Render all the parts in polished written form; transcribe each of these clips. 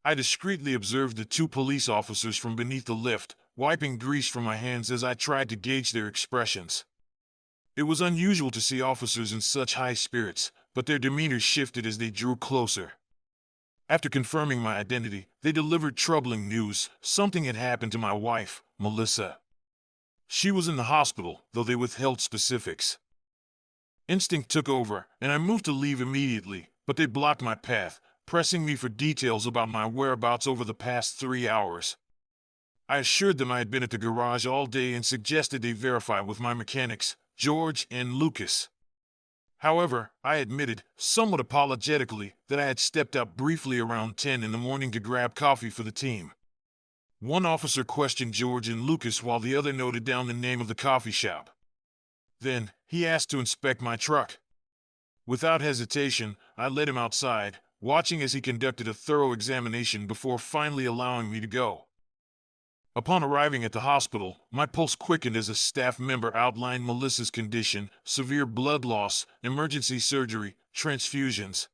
I discreetly observed the two police officers from beneath the lift, wiping grease from my hands as I tried to gauge their expressions. It was unusual to see officers in such high spirits, but their demeanor shifted as they drew closer. After confirming my identity, they delivered troubling news. Something had happened to my wife, Melissa. She was in the hospital, though they withheld specifics. Instinct took over, and I moved to leave immediately, but they blocked my path, pressing me for details about my whereabouts over the past 3 hours. I assured them I had been at the garage all day and suggested they verify with my mechanics, George and Lucas. However, I admitted, somewhat apologetically, that I had stepped out briefly around 10 in the morning to grab coffee for the team. One officer questioned George and Lucas while the other noted down the name of the coffee shop. Then, he asked to inspect my truck. Without hesitation, I led him outside, watching as he conducted a thorough examination before finally allowing me to go. Upon arriving at the hospital, my pulse quickened as a staff member outlined Melissa's condition: severe blood loss, emergency surgery, transfusions.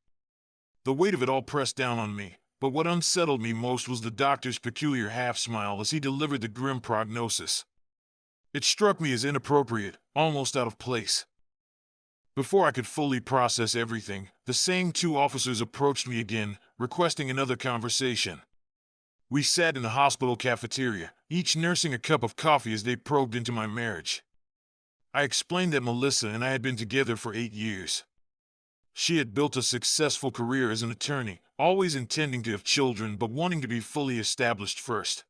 The weight of it all pressed down on me, but what unsettled me most was the doctor's peculiar half-smile as he delivered the grim prognosis. It struck me as inappropriate, almost out of place. Before I could fully process everything, the same two officers approached me again, requesting another conversation. We sat in the hospital cafeteria, each nursing a cup of coffee as they probed into my marriage. I explained that Melissa and I had been together for 8 years. She had built a successful career as an attorney, always intending to have children but wanting to be fully established first.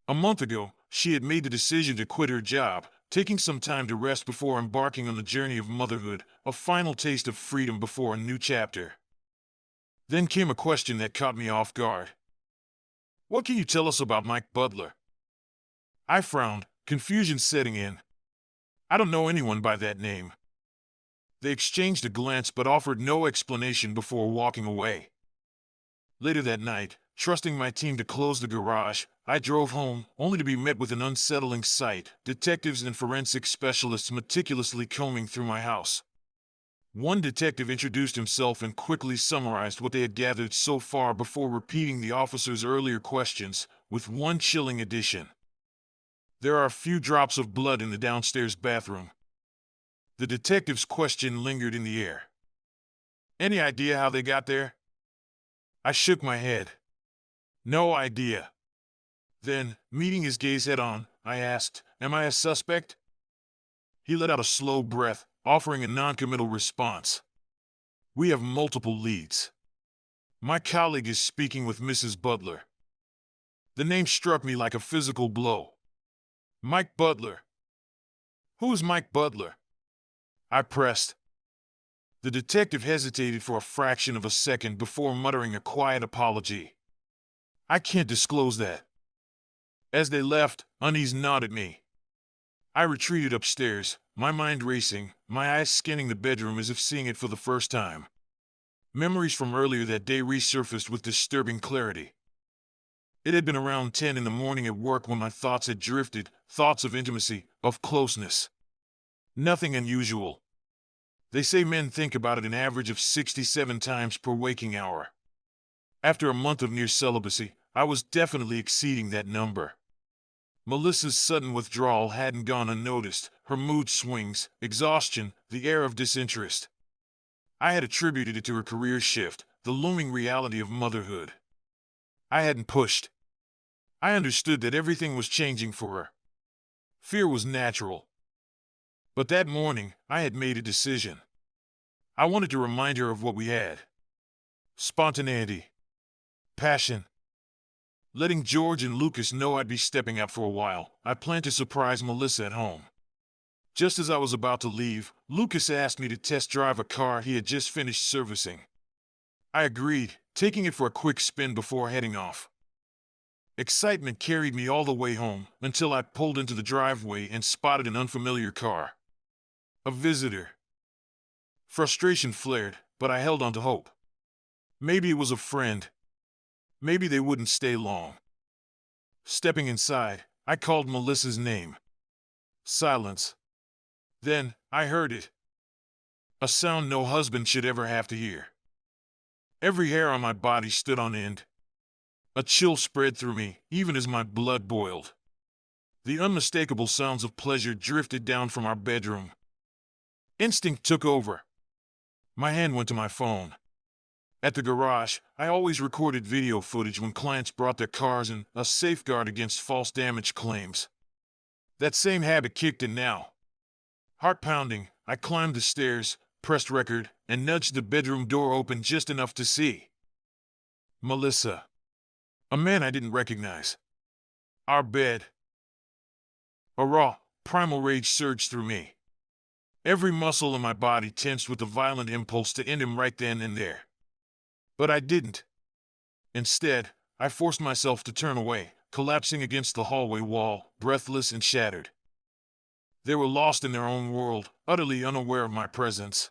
A month ago, she had made the decision to quit her job, taking some time to rest before embarking on the journey of motherhood, a final taste of freedom before a new chapter. Then came a question that caught me off guard. "What can you tell us about Mike Butler?" I frowned, confusion setting in. I don't know anyone by that name. They exchanged a glance but offered no explanation before walking away. Later that night, trusting my team to close the garage, I drove home, only to be met with an unsettling sight: detectives and forensic specialists meticulously combing through my house. One detective introduced himself and quickly summarized what they had gathered so far before repeating the officer's earlier questions, with one chilling addition. "There are a few drops of blood in the downstairs bathroom." The detective's question lingered in the air. "Any idea how they got there?" I shook my head. "No idea." Then, meeting his gaze head-on, I asked, "Am I a suspect?" He let out a slow breath, offering a non-committal response. "We have multiple leads. My colleague is speaking with Mrs. Butler." The name struck me like a physical blow. Mike Butler. "Who's Mike Butler?" I pressed. The detective hesitated for a fraction of a second before muttering a quiet apology. "I can't disclose that." As they left, unease gnawed at me. I retreated upstairs, my mind racing, my eyes scanning the bedroom as if seeing it for the first time. Memories from earlier that day resurfaced with disturbing clarity. It had been around 10 in the morning at work when my thoughts had drifted, thoughts of intimacy, of closeness. Nothing unusual. They say men think about it an average of 67 times per waking hour. After a month of near celibacy, I was definitely exceeding that number. Melissa's sudden withdrawal hadn't gone unnoticed: her mood swings, exhaustion, the air of disinterest. I had attributed it to her career shift, the looming reality of motherhood. I hadn't pushed. I understood that everything was changing for her. Fear was natural. But that morning, I had made a decision. I wanted to remind her of what we had. Spontaneity. Passion. Letting George and Lucas know I'd be stepping out for a while, I planned to surprise Melissa at home. Just as I was about to leave, Lucas asked me to test drive a car he had just finished servicing. I agreed, taking it for a quick spin before heading off. Excitement carried me all the way home, until I pulled into the driveway and spotted an unfamiliar car. A visitor. Frustration flared, but I held on to hope. Maybe it was a friend. Maybe they wouldn't stay long. Stepping inside, I called Melissa's name. Silence. Then, I heard it. A sound no husband should ever have to hear. Every hair on my body stood on end. A chill spread through me, even as my blood boiled. The unmistakable sounds of pleasure drifted down from our bedroom. Instinct took over. My hand went to my phone. At the garage, I always recorded video footage when clients brought their cars in, a safeguard against false damage claims. That same habit kicked in now. Heart pounding, I climbed the stairs, pressed record, and nudged the bedroom door open just enough to see Melissa. A man I didn't recognize. Our bed. A raw, primal rage surged through me. Every muscle in my body tensed with a violent impulse to end him right then and there. But I didn't. Instead, I forced myself to turn away, collapsing against the hallway wall, breathless and shattered. They were lost in their own world, utterly unaware of my presence.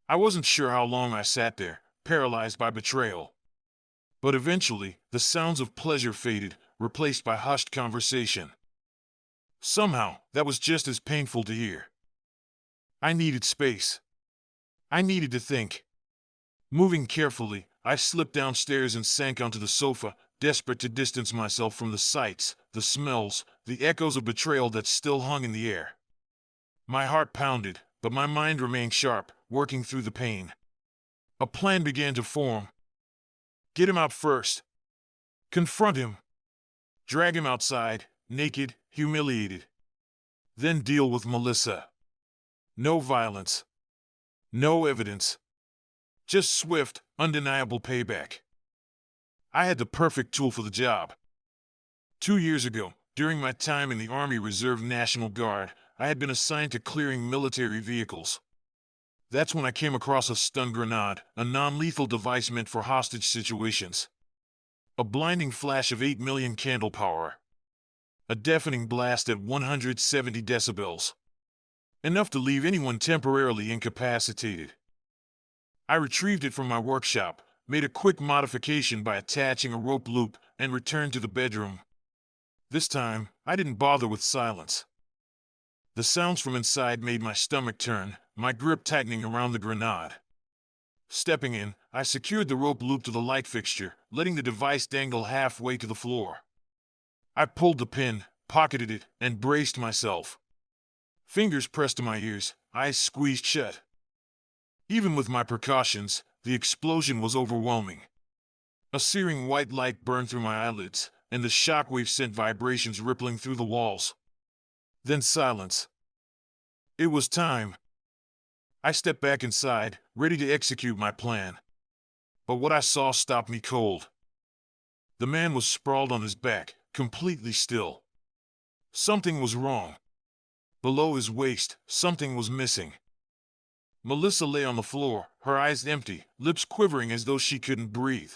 I wasn't sure how long I sat there, paralyzed by betrayal. But eventually, the sounds of pleasure faded, replaced by hushed conversation. Somehow, that was just as painful to hear. I needed space. I needed to think. Moving carefully, I slipped downstairs and sank onto the sofa, desperate to distance myself from the sights, the smells, the echoes of betrayal that still hung in the air. My heart pounded, but my mind remained sharp, working through the pain. A plan began to form. Get him out first. Confront him. Drag him outside, naked, humiliated. Then deal with Melissa. No violence. No evidence. Just swift, undeniable payback. I had the perfect tool for the job. 2 years ago, during my time in the Army Reserve National Guard, I had been assigned to clearing military vehicles. That's when I came across a stun grenade, a non-lethal device meant for hostage situations. A blinding flash of 8 million candle power. A deafening blast at 170 decibels. Enough to leave anyone temporarily incapacitated. I retrieved it from my workshop, made a quick modification by attaching a rope loop, and returned to the bedroom. This time, I didn't bother with silence. The sounds from inside made my stomach turn, my grip tightening around the grenade. Stepping in, I secured the rope loop to the light fixture, letting the device dangle halfway to the floor. I pulled the pin, pocketed it, and braced myself. Fingers pressed to my ears, eyes squeezed shut. Even with my precautions, the explosion was overwhelming. A searing white light burned through my eyelids, and the shockwave sent vibrations rippling through the walls. Then silence. It was time. I stepped back inside, ready to execute my plan. But what I saw stopped me cold. The man was sprawled on his back, completely still. Something was wrong. Below his waist, something was missing. Melissa lay on the floor, her eyes empty, lips quivering as though she couldn't breathe.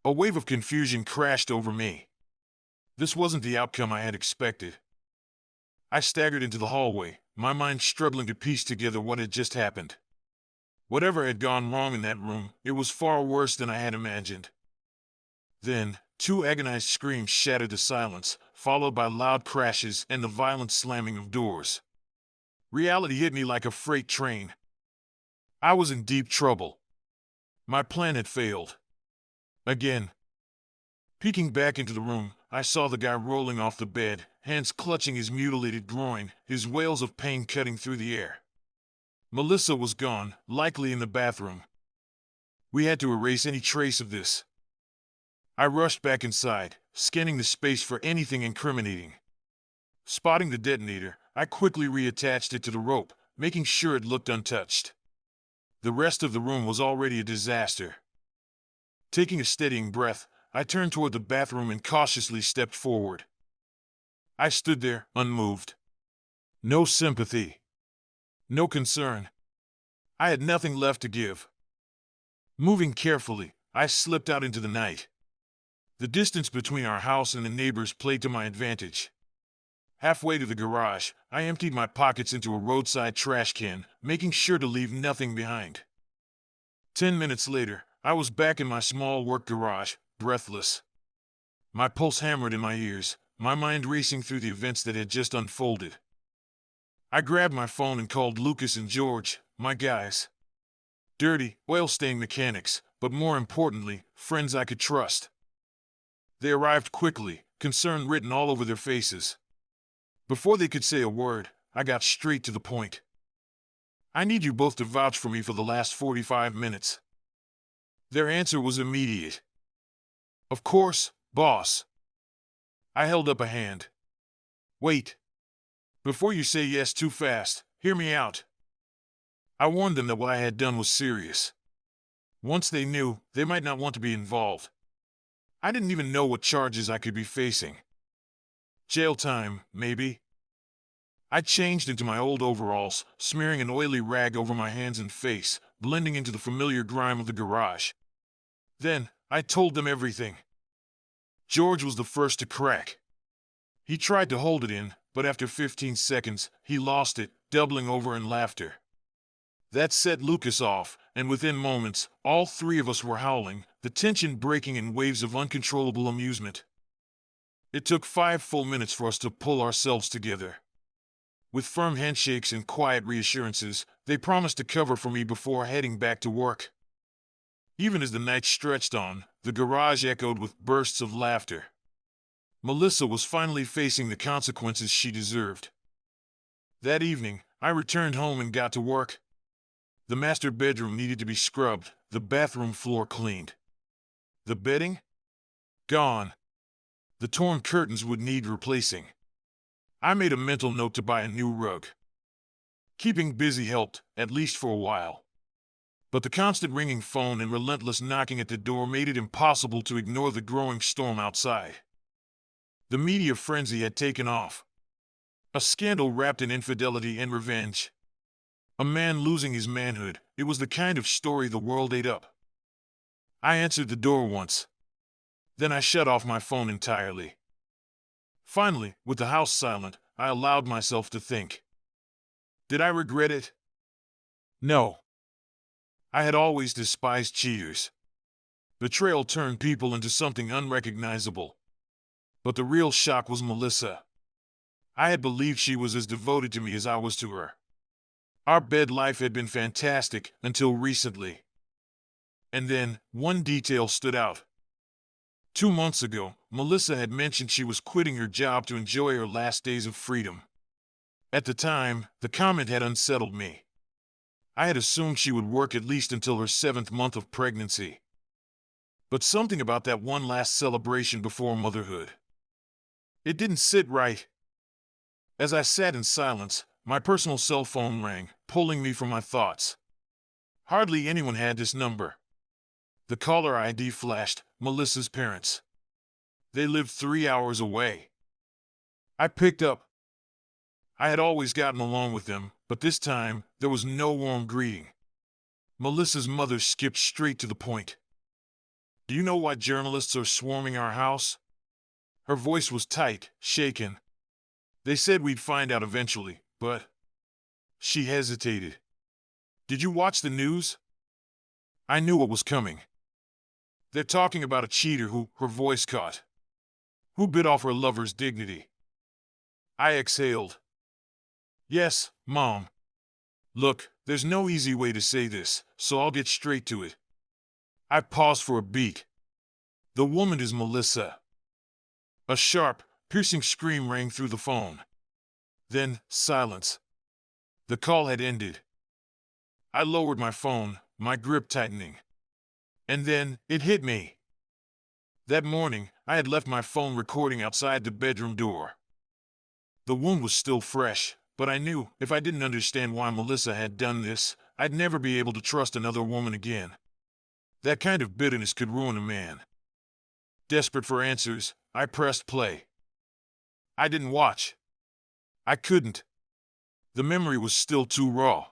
A wave of confusion crashed over me. This wasn't the outcome I had expected. I staggered into the hallway, my mind struggling to piece together what had just happened. Whatever had gone wrong in that room, it was far worse than I had imagined. Then, 2 agonized screams shattered the silence, followed by loud crashes and the violent slamming of doors. Reality hit me like a freight train. I was in deep trouble. My plan had failed. Again. Peeking back into the room, I saw the guy rolling off the bed, hands clutching his mutilated groin, his wails of pain cutting through the air. Melissa was gone, likely in the bathroom. We had to erase any trace of this. I rushed back inside, scanning the space for anything incriminating. Spotting the detonator, I quickly reattached it to the rope, making sure it looked untouched. The rest of the room was already a disaster. Taking a steadying breath, I turned toward the bathroom and cautiously stepped forward. I stood there, unmoved. No sympathy. No concern. I had nothing left to give. Moving carefully, I slipped out into the night. The distance between our house and the neighbors played to my advantage. Halfway to the garage, I emptied my pockets into a roadside trash can, making sure to leave nothing behind. 10 minutes later, I was back in my small work garage, breathless. My pulse hammered in my ears, my mind racing through the events that had just unfolded. I grabbed my phone and called Lucas and George, my guys. Dirty, oil-stained mechanics, but more importantly, friends I could trust. They arrived quickly, concern written all over their faces. Before they could say a word, I got straight to the point. I need you both to vouch for me for the last 45 minutes. Their answer was immediate. Of course, boss. I held up a hand. Wait. Before you say yes too fast, hear me out. I warned them that what I had done was serious. Once they knew, they might not want to be involved. I didn't even know what charges I could be facing. Jail time, maybe. I changed into my old overalls, smearing an oily rag over my hands and face, blending into the familiar grime of the garage. Then, I told them everything. George was the first to crack. He tried to hold it in, but after 15 seconds, he lost it, doubling over in laughter. That set Lucas off, and within moments, all three of us were howling, the tension breaking in waves of uncontrollable amusement. It took 5 full minutes for us to pull ourselves together. With firm handshakes and quiet reassurances, they promised to cover for me before heading back to work. Even as the night stretched on, the garage echoed with bursts of laughter. Melissa was finally facing the consequences she deserved. That evening, I returned home and got to work. The master bedroom needed to be scrubbed, the bathroom floor cleaned. The bedding? Gone. The torn curtains would need replacing. I made a mental note to buy a new rug. Keeping busy helped, at least for a while. But the constant ringing phone and relentless knocking at the door made it impossible to ignore the growing storm outside. The media frenzy had taken off. A scandal wrapped in infidelity and revenge. A man losing his manhood, it was the kind of story the world ate up. I answered the door once. Then I shut off my phone entirely. Finally, with the house silent, I allowed myself to think. Did I regret it? No. I had always despised cheaters. Betrayal turned people into something unrecognizable. But the real shock was Melissa. I had believed she was as devoted to me as I was to her. Our bed life had been fantastic until recently. And then, one detail stood out. 2 months ago, Melissa had mentioned she was quitting her job to enjoy her last days of freedom. At the time, the comment had unsettled me. I had assumed she would work at least until her 7th month of pregnancy. But something about that one last celebration before motherhood. It didn't sit right. As I sat in silence, my personal cell phone rang, pulling me from my thoughts. Hardly anyone had this number. The caller ID flashed, Melissa's parents. They lived 3 hours away. I picked up. I had always gotten along with them, but this time, there was no warm greeting. Melissa's mother skipped straight to the point. Do you know why journalists are swarming our house? Her voice was tight, shaken. They said we'd find out eventually, but... She hesitated. Did you watch the news? I knew what was coming. They're talking about a cheater who, her voice caught. Who bit off her lover's dignity. I exhaled. Yes, Mom. Look, there's no easy way to say this, so I'll get straight to it. I paused for a beat. The woman is Melissa. A sharp, piercing scream rang through the phone. Then, silence. The call had ended. I lowered my phone, my grip tightening. And then, it hit me. That morning, I had left my phone recording outside the bedroom door. The wound was still fresh, but I knew, if I didn't understand why Melissa had done this, I'd never be able to trust another woman again. That kind of bitterness could ruin a man. Desperate for answers, I pressed play. I didn't watch. I couldn't. The memory was still too raw.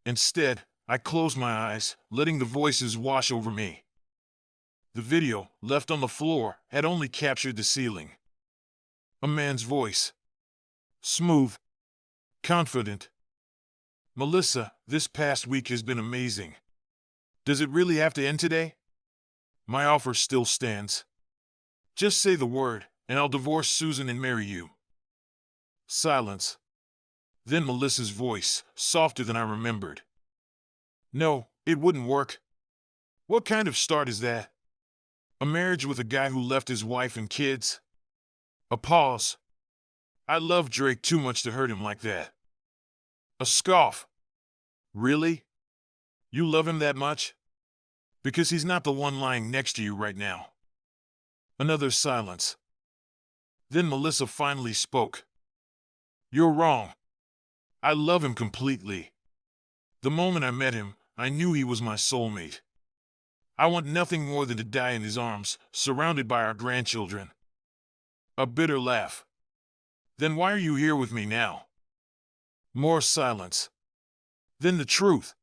Instead, I closed my eyes, letting the voices wash over me. The video, left on the floor, had only captured the ceiling. A man's voice. Smooth. Confident. Melissa, this past week has been amazing. Does it really have to end today? My offer still stands. Just say the word, and I'll divorce Susan and marry you. Silence. Then Melissa's voice, softer than I remembered. No, it wouldn't work. What kind of start is that? A marriage with a guy who left his wife and kids? A pause. I love Drake too much to hurt him like that. A scoff. Really? You love him that much? Because he's not the one lying next to you right now. Another silence. Then Melissa finally spoke. You're wrong. I love him completely. The moment I met him, I knew he was my soulmate. I want nothing more than to die in his arms, surrounded by our grandchildren. A bitter laugh. Then why are you here with me now? More silence. Then the truth.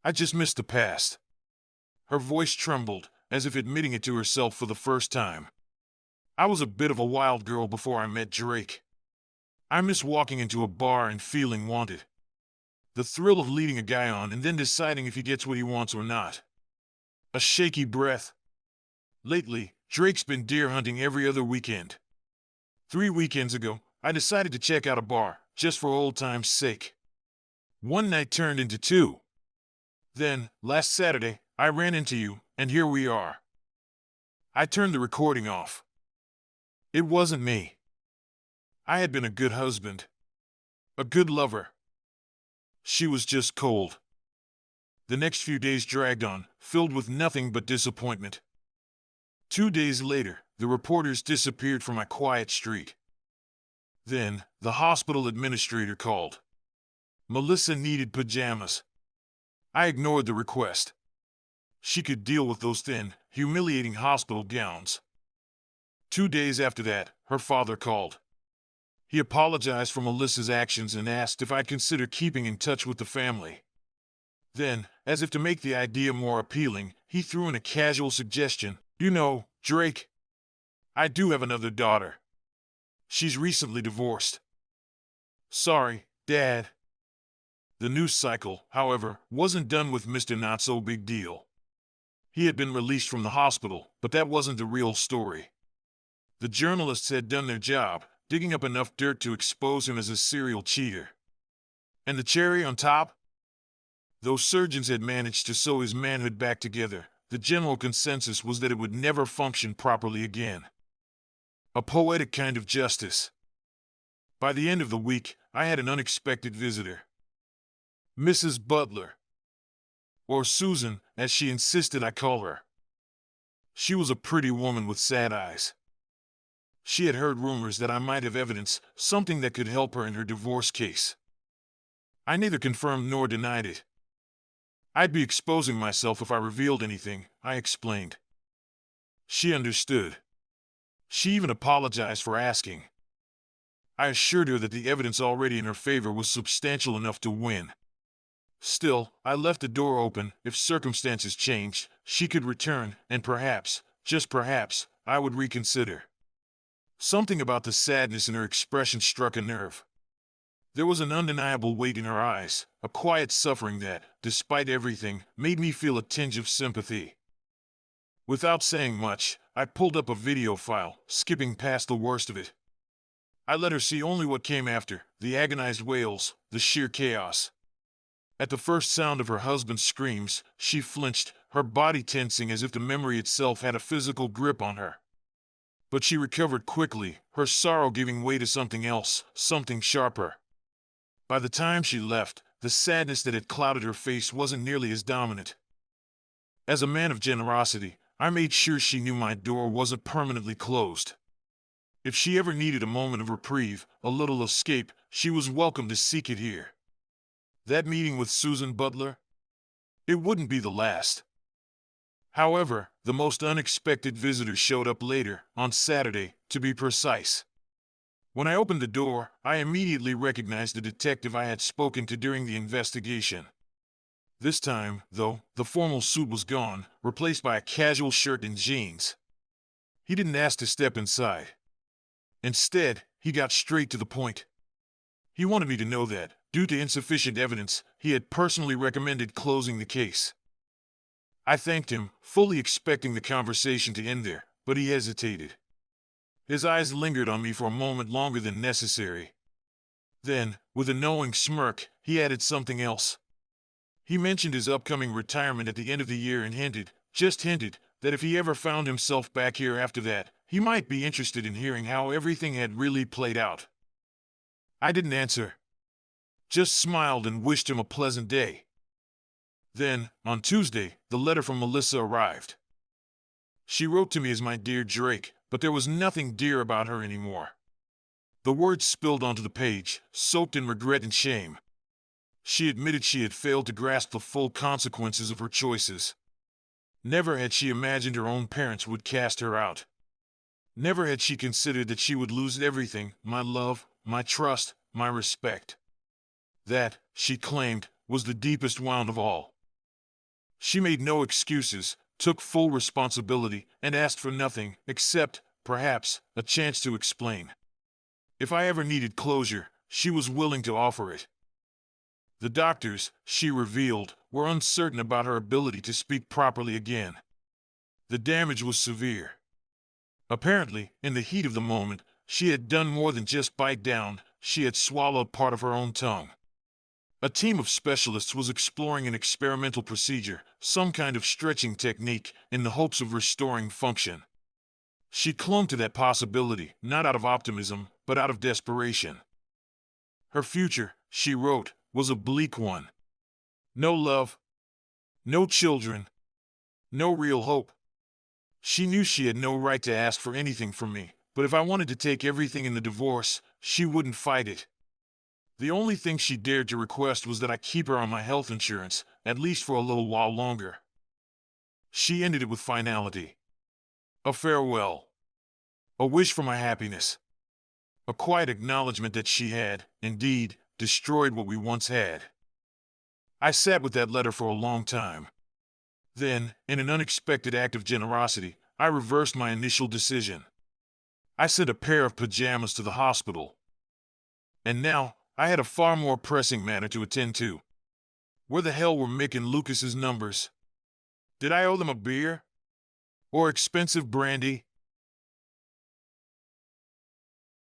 I just miss the past. Her voice trembled, as if admitting it to herself for the first time. I was a bit of a wild girl before I met Drake. I miss walking into a bar and feeling wanted. The thrill of leading a guy on and then deciding if he gets what he wants or not. A shaky breath. Lately, Drake's been deer hunting every other weekend. 3 weekends ago, I decided to check out a bar, just for old time's sake. One night turned into 2. Then, last Saturday, I ran into you, and here we are. I turned the recording off. It wasn't me. I had been a good husband. A good lover. She was just cold. The next few days dragged on, filled with nothing but disappointment. 2 days later, the reporters disappeared from my quiet street. Then, the hospital administrator called. Melissa needed pajamas. I ignored the request. She could deal with those thin, humiliating hospital gowns. 2 days after that, her father called. He apologized for Melissa's actions and asked if I'd consider keeping in touch with the family. Then, as if to make the idea more appealing, he threw in a casual suggestion. You know, Drake, I do have another daughter. She's recently divorced. Sorry, Dad. The news cycle, however, wasn't done with Mr. Not-So-Big-Deal. He had been released from the hospital, but that wasn't the real story. The journalists had done their job, digging up enough dirt to expose him as a serial cheater. And the cherry on top? Though surgeons had managed to sew his manhood back together, the general consensus was that it would never function properly again. A poetic kind of justice. By the end of the week, I had an unexpected visitor. Mrs. Butler. Or Susan, as she insisted I call her. She was a pretty woman with sad eyes. She had heard rumors that I might have evidence, something that could help her in her divorce case. I neither confirmed nor denied it. I'd be exposing myself if I revealed anything, I explained. She understood. She even apologized for asking. I assured her that the evidence already in her favor was substantial enough to win. Still, I left the door open. If circumstances changed, she could return, and perhaps, just perhaps, I would reconsider. Something about the sadness in her expression struck a nerve. There was an undeniable weight in her eyes, a quiet suffering that, despite everything, made me feel a tinge of sympathy. Without saying much, I pulled up a video file, skipping past the worst of it. I let her see only what came after, the agonized wails, the sheer chaos. At the first sound of her husband's screams, she flinched, her body tensing as if the memory itself had a physical grip on her. But she recovered quickly, her sorrow giving way to something else, something sharper. By the time she left, the sadness that had clouded her face wasn't nearly as dominant. As a man of generosity, I made sure she knew my door wasn't permanently closed. If she ever needed a moment of reprieve, a little escape, she was welcome to seek it here. That meeting with Susan Butler? It wouldn't be the last. However, the most unexpected visitor showed up later, on Saturday, to be precise. When I opened the door, I immediately recognized the detective I had spoken to during the investigation. This time, though, the formal suit was gone, replaced by a casual shirt and jeans. He didn't ask to step inside. Instead, he got straight to the point. He wanted me to know that, due to insufficient evidence, he had personally recommended closing the case. I thanked him, fully expecting the conversation to end there, but he hesitated. His eyes lingered on me for a moment longer than necessary. Then, with a knowing smirk, he added something else. He mentioned his upcoming retirement at the end of the year and hinted, just hinted, that if he ever found himself back here after that, he might be interested in hearing how everything had really played out. I didn't answer, just smiled and wished him a pleasant day. Then, on Tuesday, the letter from Melissa arrived. She wrote to me as my dear Drake, but there was nothing dear about her anymore. The words spilled onto the page, soaked in regret and shame. She admitted she had failed to grasp the full consequences of her choices. Never had she imagined her own parents would cast her out. Never had she considered that she would lose everything, my love, my trust, my respect. That, she claimed, was the deepest wound of all. She made no excuses, took full responsibility, and asked for nothing except, perhaps, a chance to explain. If I ever needed closure, she was willing to offer it. The doctors, she revealed, were uncertain about her ability to speak properly again. The damage was severe. Apparently, in the heat of the moment, she had done more than just bite down, she had swallowed part of her own tongue. A team of specialists was exploring an experimental procedure, some kind of stretching technique, in the hopes of restoring function. She clung to that possibility, not out of optimism, but out of desperation. Her future, she wrote, was a bleak one. No love, no children, no real hope. She knew she had no right to ask for anything from me, but if I wanted to take everything in the divorce, she wouldn't fight it. The only thing she dared to request was that I keep her on my health insurance, at least for a little while longer. She ended it with finality. A farewell. A wish for my happiness. A quiet acknowledgement that she had, indeed, destroyed what we once had. I sat with that letter for a long time. Then, in an unexpected act of generosity, I reversed my initial decision. I sent a pair of pajamas to the hospital. And now, I had a far more pressing matter to attend to. Where the hell were Mick and Lucas's numbers? Did I owe them a beer? Or expensive brandy?